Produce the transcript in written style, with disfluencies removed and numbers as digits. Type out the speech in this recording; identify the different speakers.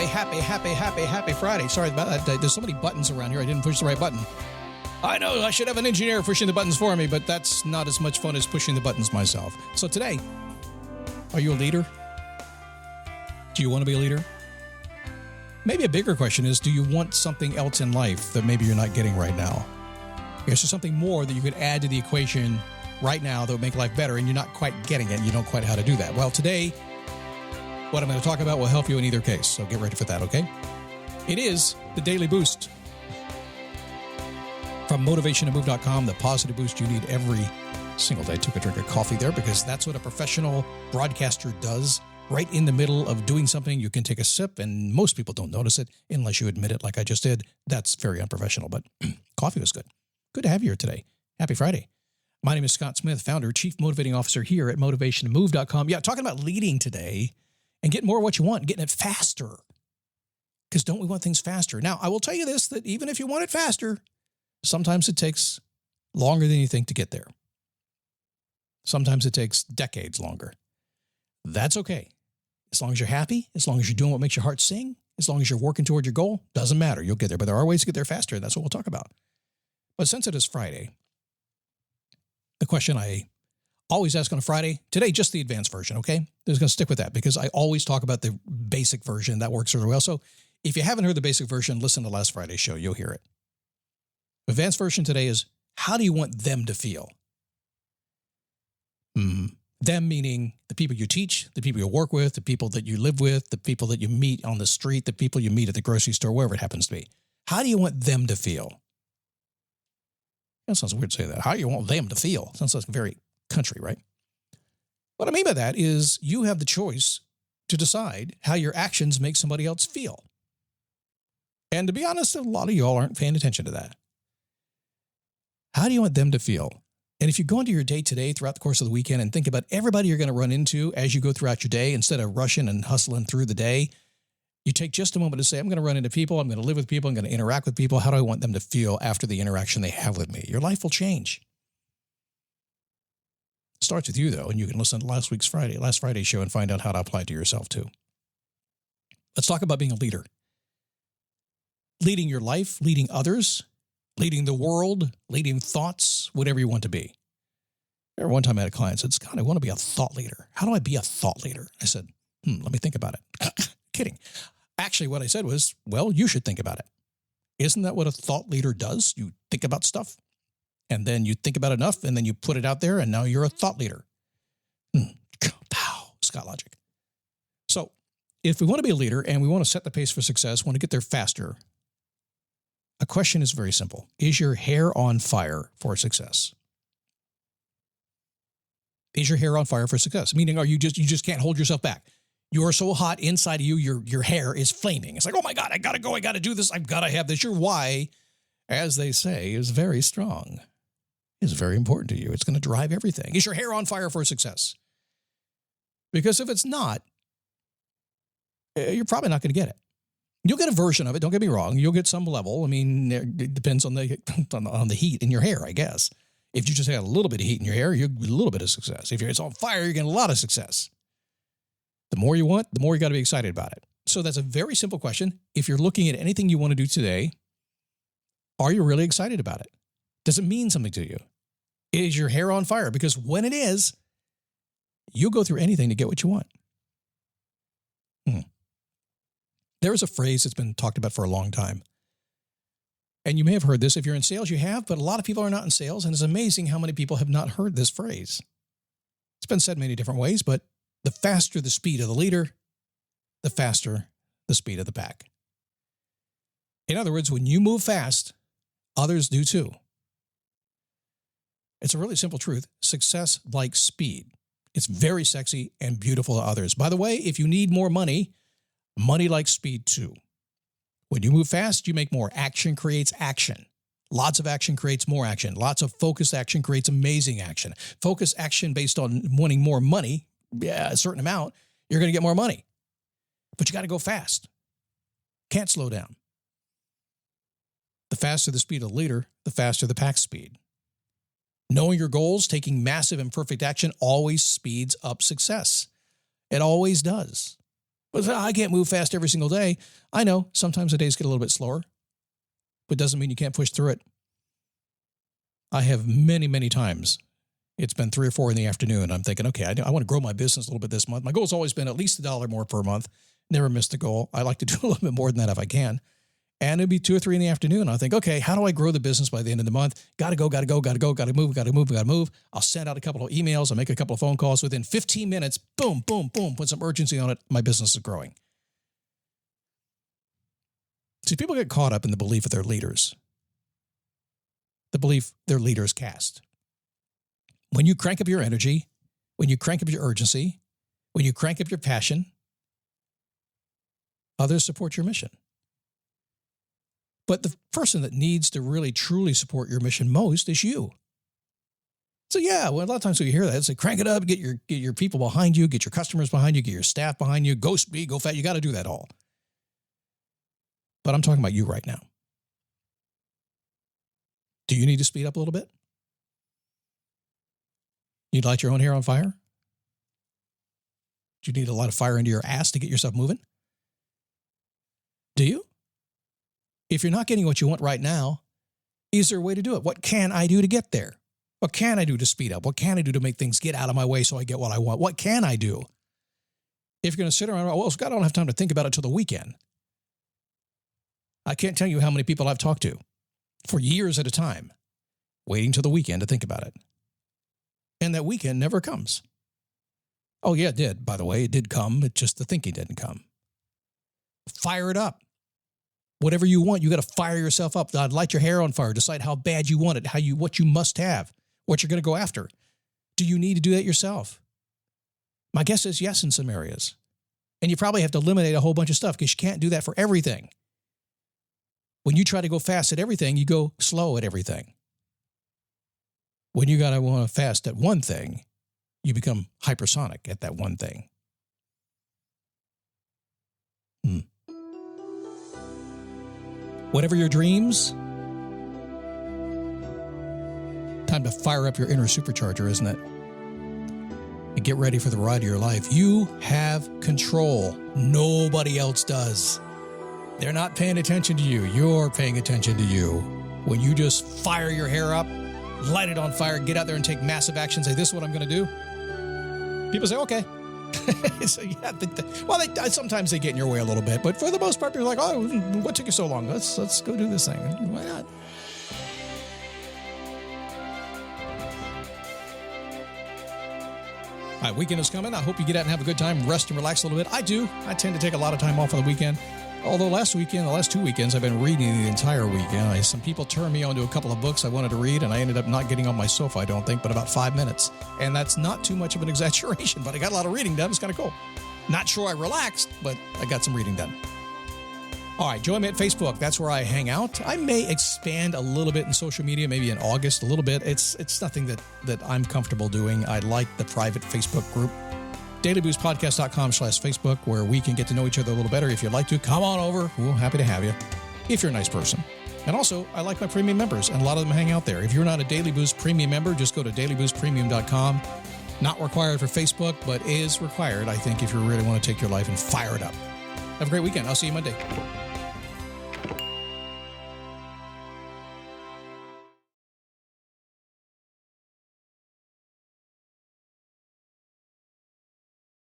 Speaker 1: happy Friday. Sorry about that. There's so many buttons around here. I didn't push the right button. I know I should have an engineer pushing the buttons for me, but that's not as much fun as pushing the buttons myself. So today, are you a leader? Do you want to be a leader? Maybe a bigger question is, do you want something else in life that maybe you're not getting right now? Is there something more that you could add to the equation right now that would make life better and you're not quite getting it and you don't quite know how to do that? Well, today, what I'm going to talk about will help you in either case, so get ready for that, okay? It is the Daily Boost from motivationtomove.com, the positive boost you need every single day. I took a drink of coffee there because that's what a professional broadcaster does. Right in the middle of doing something, you can take a sip, and most people don't notice it unless you admit it like I just did. That's very unprofessional, but coffee was good. Good to have you here today. Happy Friday. My name is Scott Smith, founder, chief motivating officer here at motivationtomove.com. Yeah, talking about leading today and getting more of what you want, getting it faster. Because don't we want things faster? Now, I will tell you this, that even if you want it faster, sometimes it takes longer than you think to get there. Sometimes it takes decades longer. That's okay. As long as you're happy, as long as you're doing what makes your heart sing, as long as you're working toward your goal, doesn't matter. You'll get there. But there are ways to get there faster, and that's what we'll talk about. But since it is Friday, the question I always ask on a Friday, today just the advanced version, okay? I'm just going to stick with that because I always talk about the basic version. That works really well. So if you haven't heard the basic version, listen to last Friday's show. You'll hear it. Advanced version today is, how do you want them to feel? Them meaning the people you teach, the people you work with, the people that you live with, the people that you meet on the street, the people you meet at the grocery store, wherever it happens to be. How do you want them to feel? That sounds weird to say that. How do you want them to feel? Sounds like very country, right? What I mean by that is you have the choice to decide how your actions make somebody else feel. And to be honest, a lot of y'all aren't paying attention to that. How do you want them to feel? And if you go into your day today throughout the course of the weekend and think about everybody you're going to run into as you go throughout your day, instead of rushing and hustling through the day, you take just a moment to say, I'm going to run into people, I'm going to live with people, I'm going to interact with people. How do I want them to feel after the interaction they have with me? Your life will change. It starts with you, though, and you can listen to last Friday's show and find out how to apply it to yourself, too. Let's talk about being a leader. Leading your life, leading others, leading the world, leading thoughts, whatever you want to be. I remember one time I had a client said, Scott, I want to be a thought leader. How do I be a thought leader? I said, let me think about it. Kidding. Actually, what I said was, well, you should think about it. Isn't that what a thought leader does? You think about stuff, and then you think about enough, and then you put it out there, and now you're a thought leader. Pow, Scott logic. So if we want to be a leader and we want to set the pace for success, want to get there faster, a question is very simple. Is your hair on fire for success? Is your hair on fire for success? Meaning, you just can't hold yourself back. You are so hot inside of you, your hair is flaming. It's like, oh my God, I got to go. I got to do this. I've got to have this. Your why, as they say, is very strong. It's very important to you. It's going to drive everything. Is your hair on fire for success? Because if it's not, you're probably not going to get it. You'll get a version of it. Don't get me wrong. You'll get some level. I mean, it depends on the heat in your hair, I guess. If you just have a little bit of heat in your hair, you get a little bit of success. If it's on fire, you get a lot of success. The more you want, the more you got to be excited about it. So that's a very simple question. If you're looking at anything you want to do today, are you really excited about it? Does it mean something to you? Is your hair on fire? Because when it is, you'll go through anything to get what you want. There is a phrase that's been talked about for a long time. And you may have heard this. If you're in sales, you have, but a lot of people are not in sales. And it's amazing how many people have not heard this phrase. It's been said many different ways, but the faster the speed of the leader, the faster the speed of the pack. In other words, when you move fast, others do too. It's a really simple truth. Success likes speed. It's very sexy and beautiful to others. By the way, if you need more money, money likes speed too. When you move fast, you make more. Action creates action. Lots of action creates more action. Lots of focused action creates amazing action. Focused action based on wanting more money, a certain amount, you're going to get more money. But you got to go fast. Can't slow down. The faster the speed of the leader, the faster the pack speed. Knowing your goals, taking massive and perfect action always speeds up success. It always does. But I can't move fast every single day. I know sometimes the days get a little bit slower, but doesn't mean you can't push through it. I have many, many times. It's been 3 or 4 in the afternoon. I'm thinking, okay, I want to grow my business a little bit this month. My goal's always been at least $1 more per month. Never missed the goal. I like to do a little bit more than that if I can. And it'd be 2 or 3 in the afternoon. I think, okay, how do I grow the business by the end of the month? Got to move. I'll send out a couple of emails. I'll make a couple of phone calls. Within 15 minutes, boom, boom, boom, put some urgency on it. My business is growing. See, people get caught up in the belief of their leaders. The belief their leaders cast. When you crank up your energy, when you crank up your urgency, when you crank up your passion, others support your mission. But the person that needs to really, truly support your mission most is you. So yeah, well, a lot of times when you hear that, it's like crank it up, get your people behind you, get your customers behind you, get your staff behind you, go speed, go fast. You got to do that all. But I'm talking about you right now. Do you need to speed up a little bit? You'd light your own hair on fire? Do you need a lot of fire into your ass to get yourself moving? Do you? If you're not getting what you want right now, is there a way to do it? What can I do to get there? What can I do to speed up? What can I do to make things get out of my way so I get what I want? What can I do? If you're going to sit around, well, Scott, I don't have time to think about it till the weekend. I can't tell you how many people I've talked to for years at a time, waiting till the weekend to think about it. And that weekend never comes. Oh, yeah, it did. By the way, it did come. It's just the thinking didn't come. Fire it up. Whatever you want, you got to fire yourself up. Light your hair on fire. Decide how bad you want it, what you must have, what you're going to go after. Do you need to do that yourself? My guess is yes in some areas. And you probably have to eliminate a whole bunch of stuff because you can't do that for everything. When you try to go fast at everything, you go slow at everything. When you got to want to fast at one thing, you become hypersonic at that one thing. Whatever your dreams, time to fire up your inner supercharger, isn't it? And get ready for the ride of your life. You have control. Nobody else does. They're not paying attention to you. You're paying attention to you. When you just fire your hair up, light it on fire, get out there and take massive action, say, this is what I'm going to do. People say, okay. So, yeah, sometimes they get in your way a little bit, but for the most part, you're like, oh, what took you so long? Let's go do this thing. Why not? All right, weekend is coming. I hope you get out and have a good time, rest and relax a little bit. I do. I tend to take a lot of time off on the weekend. Although the last 2 weekends, I've been reading the entire weekend. Some people turned me on to a couple of books I wanted to read, and I ended up not getting on my sofa, I don't think, but about 5 minutes. And that's not too much of an exaggeration, but I got a lot of reading done. It's kind of cool. Not sure I relaxed, but I got some reading done. All right, join me at Facebook. That's where I hang out. I may expand a little bit in social media, maybe in August, a little bit. It's nothing that I'm comfortable doing. I like the private Facebook group. dailyboostpodcast.com/Facebook, where we can get to know each other a little better. If you'd like to, come on over. We're happy to have you, if you're a nice person. And also, I like my premium members, and a lot of them hang out there. If you're not a Daily Boost premium member, just go to dailyboostpremium.com. Not required for Facebook, but is required, I think, if you really want to take your life and fire it up. Have a great weekend. I'll see you Monday.